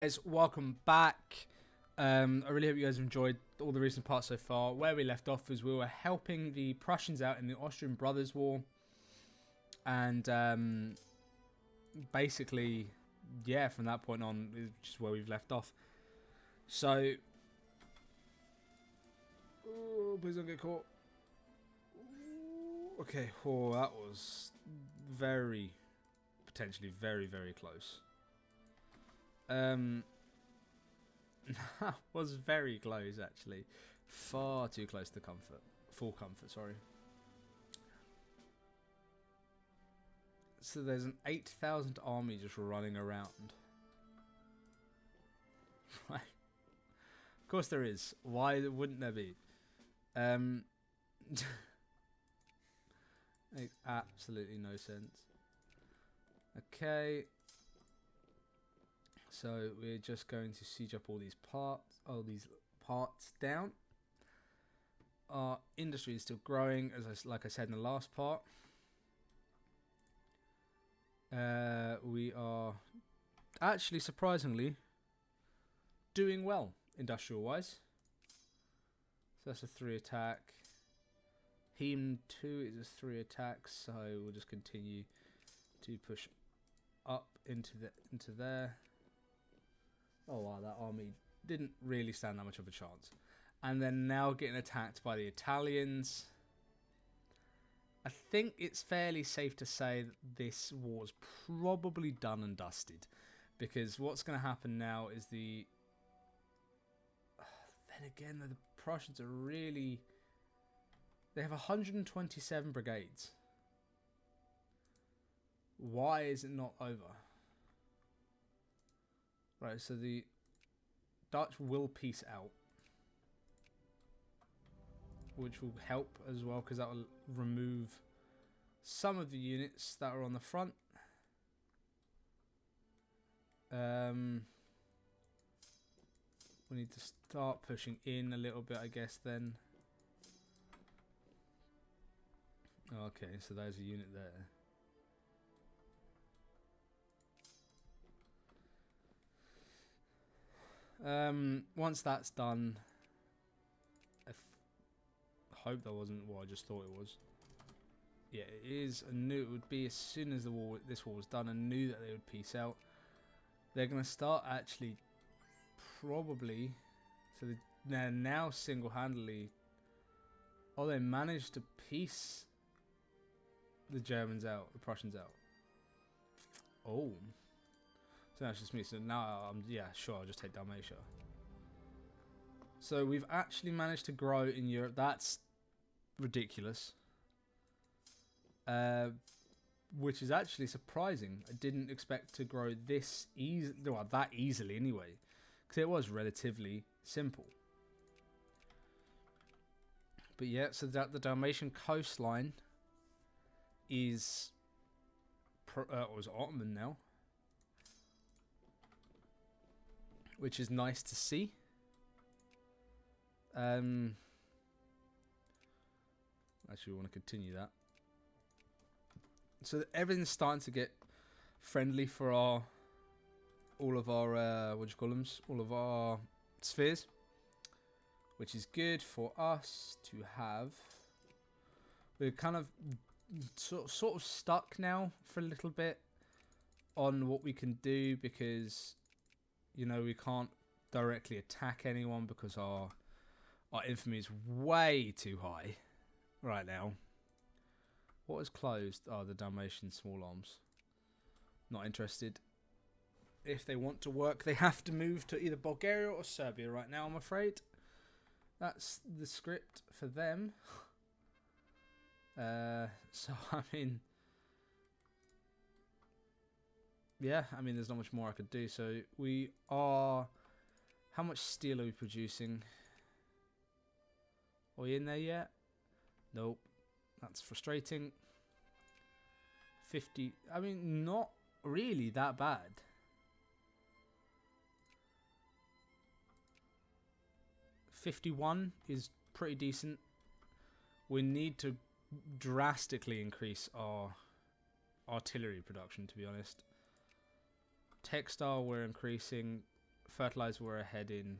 Guys, welcome back. I really hope you guys have enjoyed all the recent parts so far. Where we left off is we were helping the Prussians out in the Austrian Brothers War. And basically, yeah, from that point on is just where we've left off. So, oh, please don't get caught. Okay, oh, that was potentially very close. That was very close, actually. Far too close to full comfort, sorry. So there's an 8,000 army just running around. Right. Of course there is. Why wouldn't there be? Makes absolutely no sense. Okay. So we're just going to siege up all these parts down. Our industry is still growing, like I said in the last part. We are actually surprisingly doing well industrial-wise. So that's a 3 attack. Heme 2 is a 3 attack, so we'll just continue to push up into there. Oh wow, that army didn't really stand that much of a chance. And then now getting attacked by the Italians. I think it's fairly safe to say that this war's probably done and dusted. Because what's going to happen now is then again, the Prussians are really... They have 127 brigades. Why is it not over? Right, so the Dutch will peace out, which will help as well because that will remove some of the units that are on the front. We need to start pushing in a little bit, I guess, then. Okay, so there's a unit there. Once that's done, I hope that wasn't what I just thought it was. Yeah, it is. I knew it would be as soon as this war was done. I knew that they would peace out. They're going to start actually probably. So they're now single-handedly. Oh, they managed to peace the Germans out, the Prussians out. Oh. So that's just me. So now, yeah, sure, I'll just take Dalmatia. So we've actually managed to grow in Europe. That's ridiculous. Which is actually surprising. I didn't expect to grow this that easily anyway. Because it was relatively simple. But yeah, so the Dalmatian coastline is Ottoman now. Which is nice to see. Actually, we want to continue that. So everything's starting to get friendly for all of our all of our spheres, which is good for us to have. We're kind of sort of stuck now for a little bit on what we can do because, you know, we can't directly attack anyone because our infamy is way too high right now. What is closed? Oh, the Dalmatian small arms. Not interested. If they want to work, they have to move to either Bulgaria or Serbia right now, I'm afraid. That's the script for them. So, I mean... Yeah, I mean, there's not much more I could do. So, we are... How much steel are we producing? Are we in there yet? Nope. That's frustrating. 50... I mean, not really that bad. $51 is pretty decent. We need to drastically increase our artillery production, to be honest. Textile we're increasing. fertilizer, we're ahead in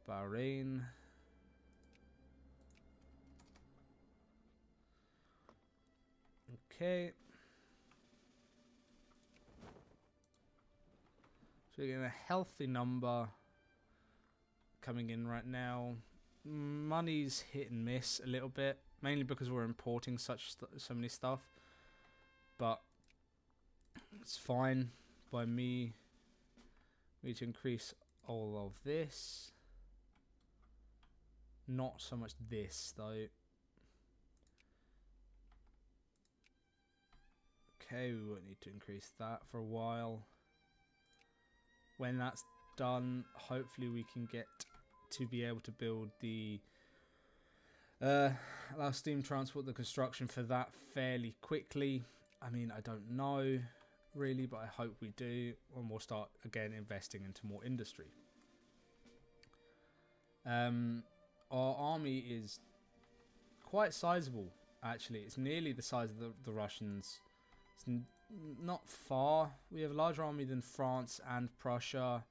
Bahrain. Okay. So we're getting a healthy number coming in right now. Money's hit and miss a little bit, mainly because we're importing so many stuff. But it's fine by me. We need to increase all of this. Not so much this though. Okay, we won't need to increase that for a while. When that's done, hopefully we can get to be able to build the allow steam transport, the construction for that fairly quickly. I mean, I don't know really, but I hope we do, and we'll start again investing into more industry. Our army is quite sizable, actually. It's nearly the size of the Russians. It's not far. We have a larger army than France and Prussia.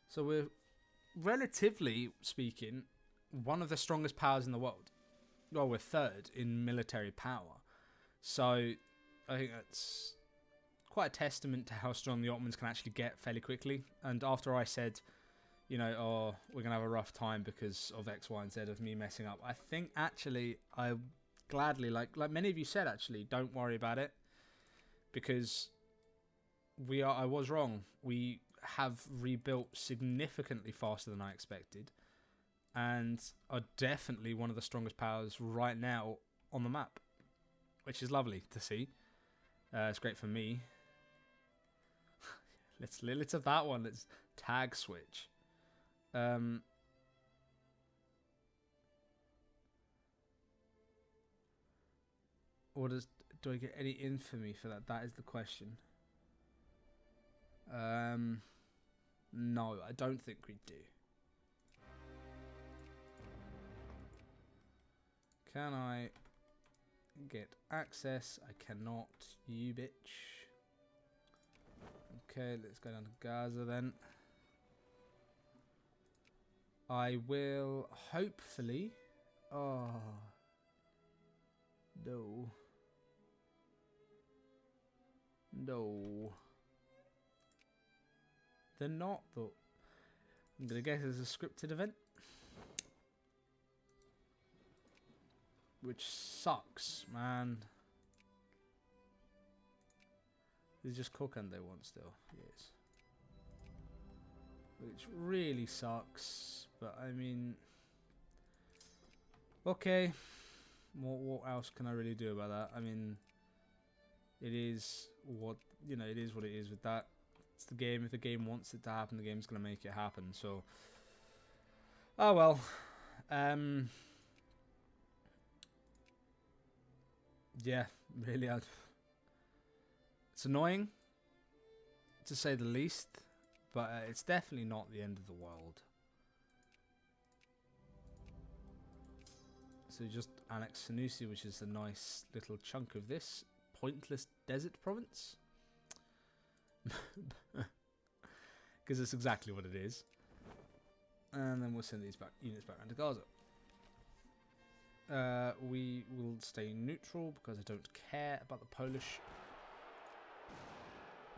So we're, relatively speaking, one of the strongest powers in the world. Well, we're third in military power. So I think that's quite a testament to how strong the Ottomans can actually get fairly quickly. And after I said, you know, oh, we're going to have a rough time because of X, Y, and Z of me messing up, I think actually I gladly, like many of you said, actually, don't worry about it. Because I was wrong. We have rebuilt significantly faster than I expected. And are definitely one of the strongest powers right now on the map. Which is lovely to see. It's great for me. Let's have that one. Let's tag switch. Do I get any infamy for that? That is the question. No, I don't think we do. Can I get access? I cannot. You bitch. Okay, let's go down to Gaza then. I will hopefully... Oh. No. No. They're not, though. I'm going to guess it's a scripted event. Which sucks, man. It's just cooking they want still. Yes. Which really sucks. But, I mean... Okay. What else can I really do about that? I mean... It is what, you know, it is what it is with that. It's the game. If the game wants it to happen, the game's going to make it happen. So, oh well. Yeah, really. It's annoying, to say the least, but it's definitely not the end of the world. So just annex Sanusi, which is a nice little chunk of this pointless desert province. Because it's exactly what it is. And then we'll send these units back around to Gaza. We will stay neutral because I don't care about the Polish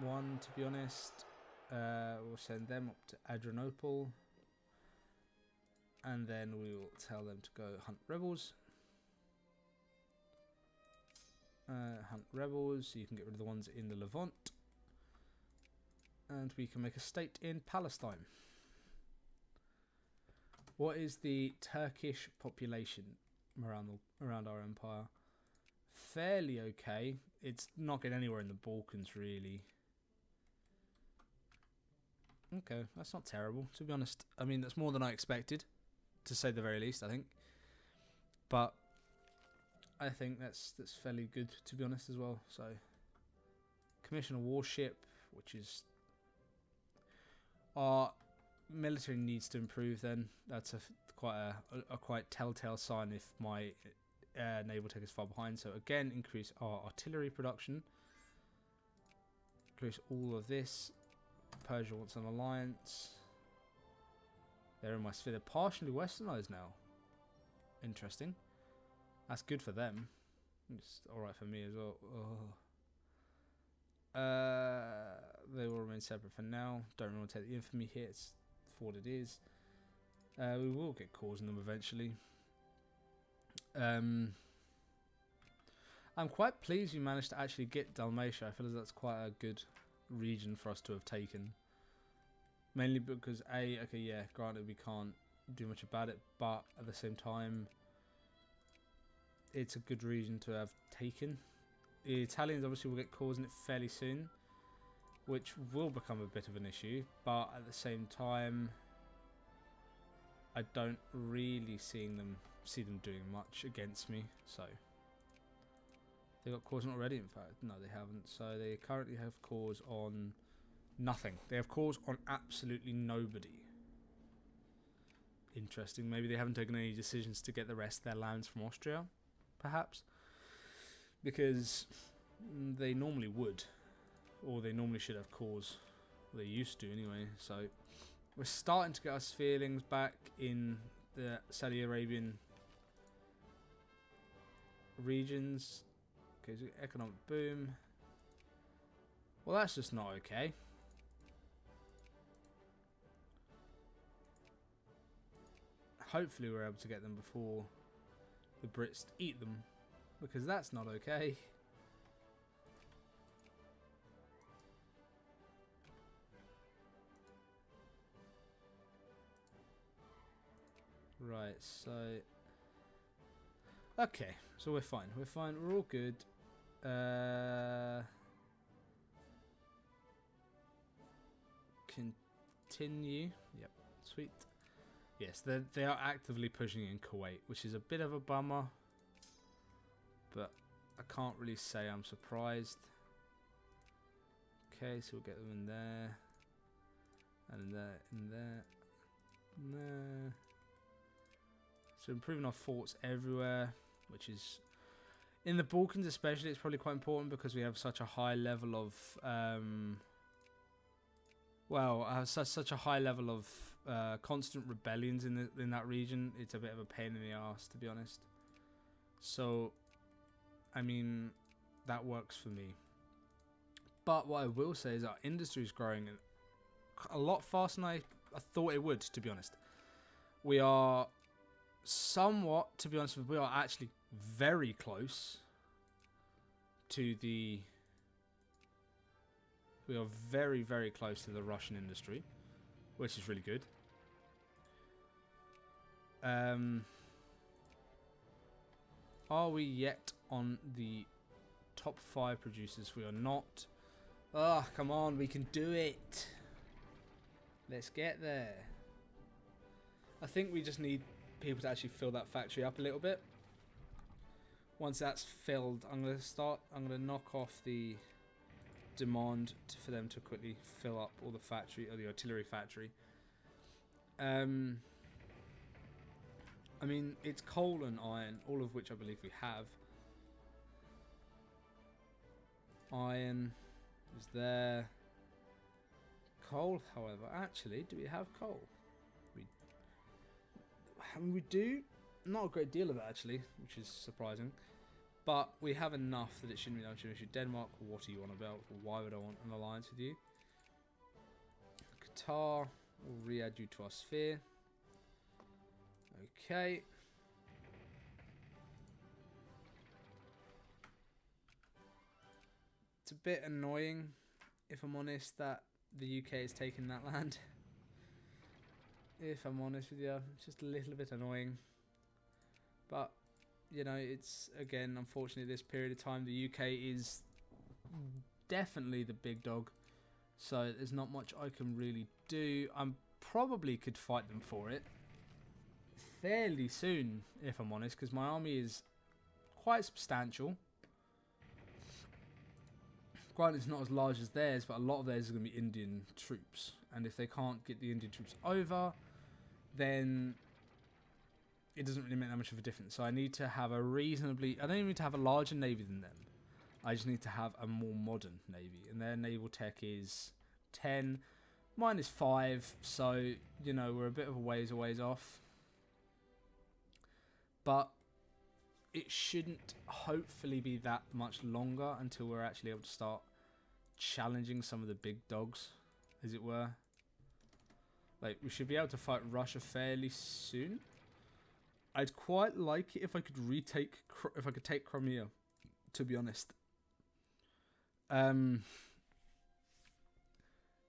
one, to be honest. We'll send them up to Adrianople. And then we will tell them to go hunt rebels. Hunt rebels, so you can get rid of the ones in the Levant. And we can make a state in Palestine. What is the Turkish population around our empire? Fairly okay. It's not getting anywhere in the Balkans, really. Okay, that's not terrible, to be honest. I mean, that's more than I expected, to say the very least, I think. But I think that's fairly good, to be honest, as well. So, commission a warship, which is... Our military needs to improve then. That's quite a quite telltale sign if my naval tech is far behind. So again, increase our artillery production. Increase all of this. Persia wants an alliance. They're in my sphere. They're partially westernized now. Interesting. That's good for them. It's alright for me as well. They will remain separate for now. Don't really want to take the infamy hits for what it is. We will get cores in them eventually. I'm quite pleased we managed to actually get Dalmatia. I feel as that's quite a good region for us to have taken. Mainly because okay, yeah, granted we can't do much about it, but at the same time, it's a good region to have taken. The Italians obviously will get cores in it fairly soon, which will become a bit of an issue, but at the same time, I don't really see them doing much against me. So they got cores not already. In fact, no, they haven't. So they currently have cores on nothing. They have cores on absolutely nobody. Interesting. Maybe they haven't taken any decisions to get the rest of their lands from Austria, perhaps, because they normally would, or they normally should have cores. Well, they used to anyway. So we're starting to get us feelings back in the Saudi Arabian regions. Okay, so economic boom. Well, that's just not okay. Hopefully we're able to get them before the Brits eat them, because that's not okay. Right, so okay, so we're fine. We're all good. Continue. Yep, sweet. Yes, they are actively pushing in Kuwait, which is a bit of a bummer, but I can't really say I'm surprised. Okay, so we'll get them in there, and in there, in there, in there. So improving our forts everywhere, which is in the Balkans especially, it's probably quite important because we have such a high level of such a high level of constant rebellions in that region. It's a bit of a pain in the ass, to be honest. So, I mean, that works for me. But what I will say is our industry is growing a lot faster than I thought it would, to be honest. We are somewhat, to be honest, we are actually very close to the... We are very, very close to the Russian industry, which is really good. Are we yet on the top 5 producers? We are not. Ah, come on, we can do it. Let's get there. I think we just need people to actually fill that factory up a little bit. Once that's filled, I'm going to knock off the demand for them to quickly fill up all the factory, or the artillery factory. I mean, it's coal and iron, all of which I believe we have. Iron is there. Coal, however, actually, do we have coal? We do. Not a great deal of it, actually, which is surprising. But we have enough that it shouldn't be much of an issue. Denmark, what are you on about? Why would I want an alliance with you? Qatar, we'll re-add you to our sphere. Okay. It's a bit annoying, if I'm honest, that the UK is taking that land. If I'm honest with you, it's just a little bit annoying. But, you know, it's, again, unfortunately, this period of time, the UK is definitely the big dog. So there's not much I can really do. I probably could fight them for it fairly soon, if I'm honest, because my army is quite substantial. Granted, it's not as large as theirs, but a lot of theirs is going to be Indian troops. And if they can't get the Indian troops over, then it doesn't really make that much of a difference. So I need to have a reasonably... I don't even need to have a larger navy than them. I just need to have a more modern navy. And their naval tech is 10. Mine is 5, so, you know, we're a bit of a ways off. But it shouldn't hopefully be that much longer until we're actually able to start challenging some of the big dogs, as it were. Like, we should be able to fight Russia fairly soon. I'd quite like it if I could take Crimea, to be honest.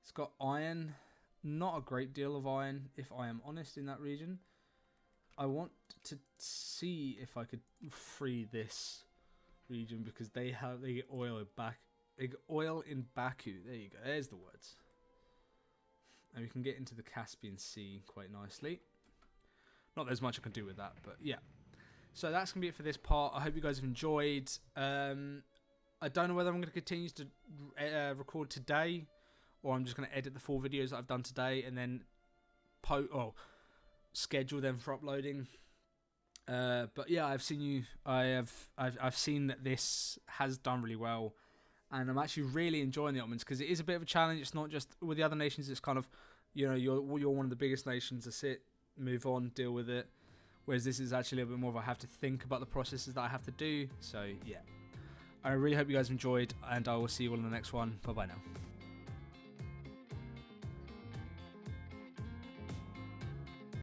It's got iron, not a great deal of iron, if I am honest, in that region. I want to see if I could free this region because they get oil back. They get oil in Baku. There you go. There's the words. And we can get into the Caspian Sea quite nicely. Not there's much I can do with that, but yeah. So that's going to be it for this part. I hope you guys have enjoyed. I don't know whether I'm going to continue to record today, or I'm just going to edit the 4 videos that I've done today and then schedule them for uploading. But yeah, I've seen that this has done really well, and I'm actually really enjoying the Ottomans because it is a bit of a challenge. It's not just with the other nations. It's kind of, you know, you're one of the biggest nations to sit, move on, deal with it. Whereas this is actually a bit more of I have to think about the processes that I have to do. So yeah, I really hope you guys enjoyed, and I will see you all in the next one. Bye bye now.